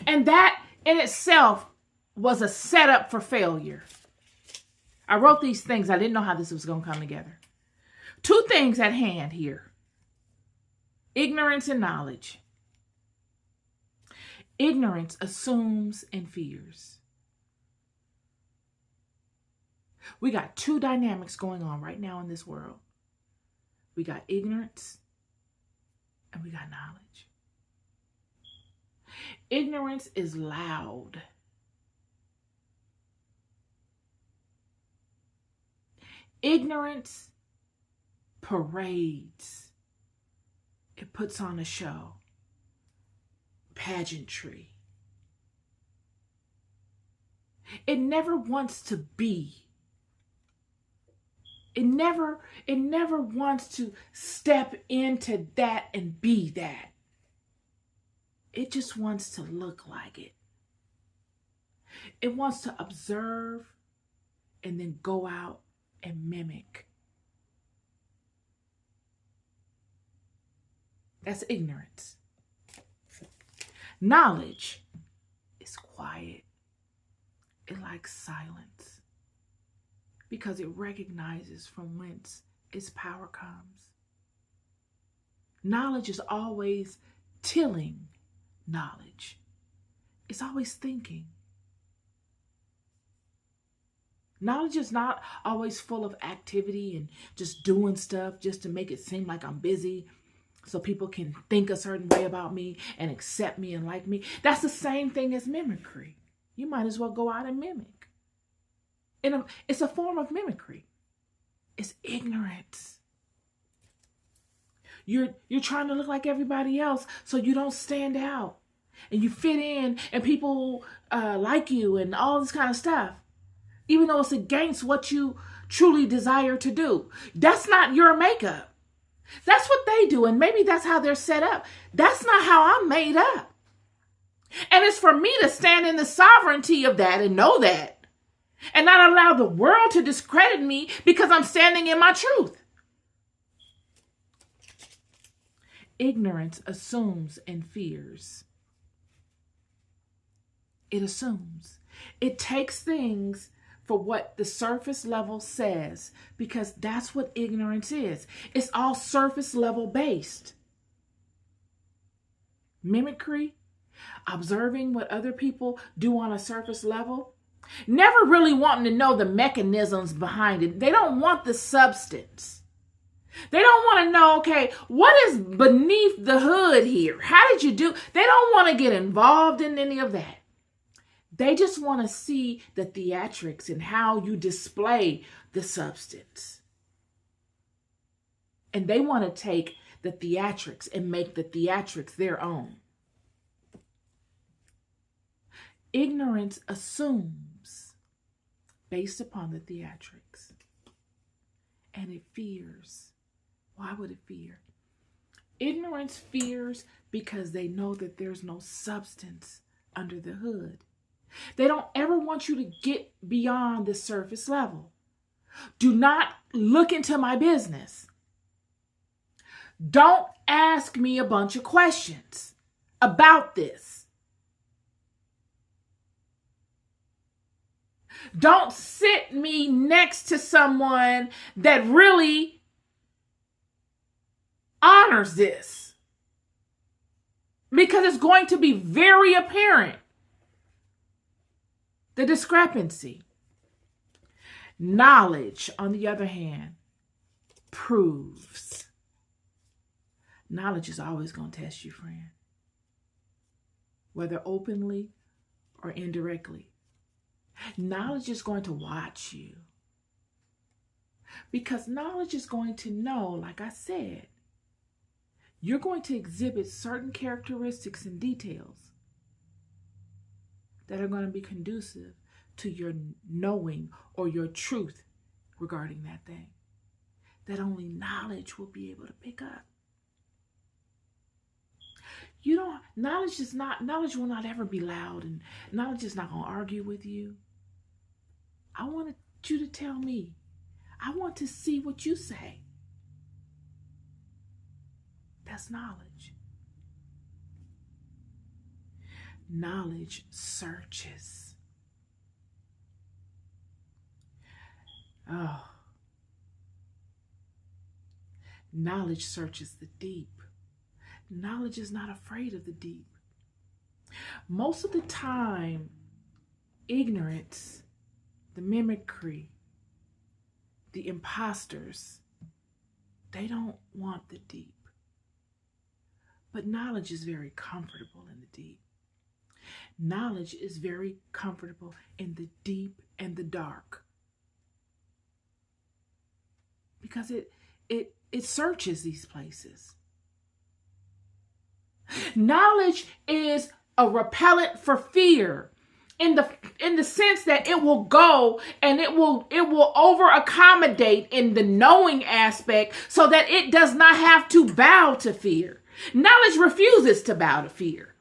And that in itself was a setup for failure. I wrote these things. I didn't know how this was going to come together. Two things at hand here: ignorance and knowledge. Ignorance assumes and fears. We got two dynamics going on right now in this world. We got ignorance and we got knowledge. Ignorance is loud. Ignorance parades. It puts on a show. Pageantry. It never wants to be. It never wants to step into that and be that. It just wants to look like it. It wants to observe and then go out and mimic. That's ignorance. Knowledge is quiet. It likes silence because it recognizes from whence its power comes. Knowledge is always tilling knowledge. It's always thinking. Knowledge is not always full of activity and just doing stuff just to make it seem like I'm busy so people can think a certain way about me and accept me and like me. That's the same thing as mimicry. You might as well go out and mimic. It's a form of mimicry. It's ignorance. You're trying to look like everybody else so you don't stand out and you fit in and people like you and all this kind of stuff, even though it's against what you truly desire to do. That's not your makeup. That's what they do, and maybe that's how they're set up. That's not how I'm made up. And it's for me to stand in the sovereignty of that and know that, and not allow the world to discredit me because I'm standing in my truth. Ignorance assumes and fears. It assumes. It takes things for what the surface level says, because that's what ignorance is. It's all surface level based. Mimicry, observing what other people do on a surface level, never really wanting to know the mechanisms behind it. They don't want the substance. They don't want to know, okay, what is beneath the hood here? How did you do? They don't want to get involved in any of that. They just want to see the theatrics and how you display the substance. And they want to take the theatrics and make the theatrics their own. Ignorance assumes based upon the theatrics. And it fears. Why would it fear? Ignorance fears because they know that there's no substance under the hood. They don't ever want you to get beyond the surface level. Do not look into my business. Don't ask me a bunch of questions about this. Don't sit me next to someone that really honors this, because it's going to be very apparent. The discrepancy. Knowledge, on the other hand, proves. Knowledge is always going to test you, friend. Whether openly or indirectly. Knowledge is going to watch you. Because knowledge is going to know, like I said, you're going to exhibit certain characteristics and details that are going to be conducive to your knowing or your truth regarding that thing, that only knowledge will be able to pick up. Knowledge will not ever be loud, and knowledge is not going to argue with you. I want you to tell me. I want to see what you say. That's knowledge. knowledge searches. Oh. Knowledge searches the deep. Knowledge is not afraid of the deep. Most of the time, ignorance, the mimicry, the imposters, they don't want the deep. But knowledge is very comfortable in the deep. Knowledge is very comfortable in the deep and the dark. Because it searches these places. Knowledge is a repellent for fear in the sense that it will go and it will over accommodate in the knowing aspect so that it does not have to bow to fear. Knowledge refuses to bow to fear.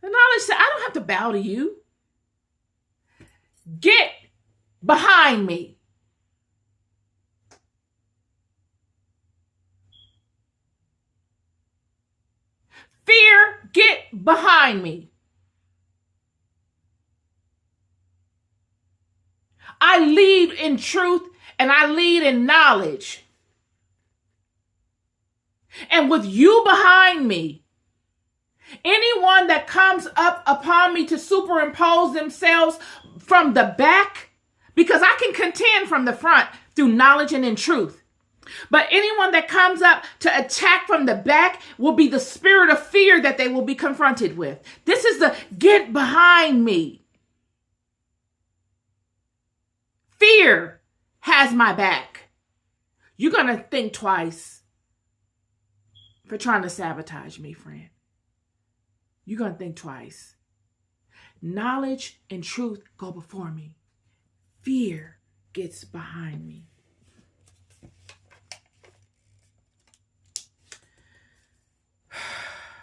The knowledge said, I don't have to bow to you. Get behind me. Fear, get behind me. I lead in truth and I lead in knowledge. And with you behind me, anyone that comes up upon me to superimpose themselves from the back, because I can contend from the front through knowledge and in truth. But anyone that comes up to attack from the back will be the spirit of fear that they will be confronted with. This is the get behind me. Fear has my back. You're going to think twice for trying to sabotage me, friend. You're going to think twice. Knowledge and truth go before me. Fear gets behind me.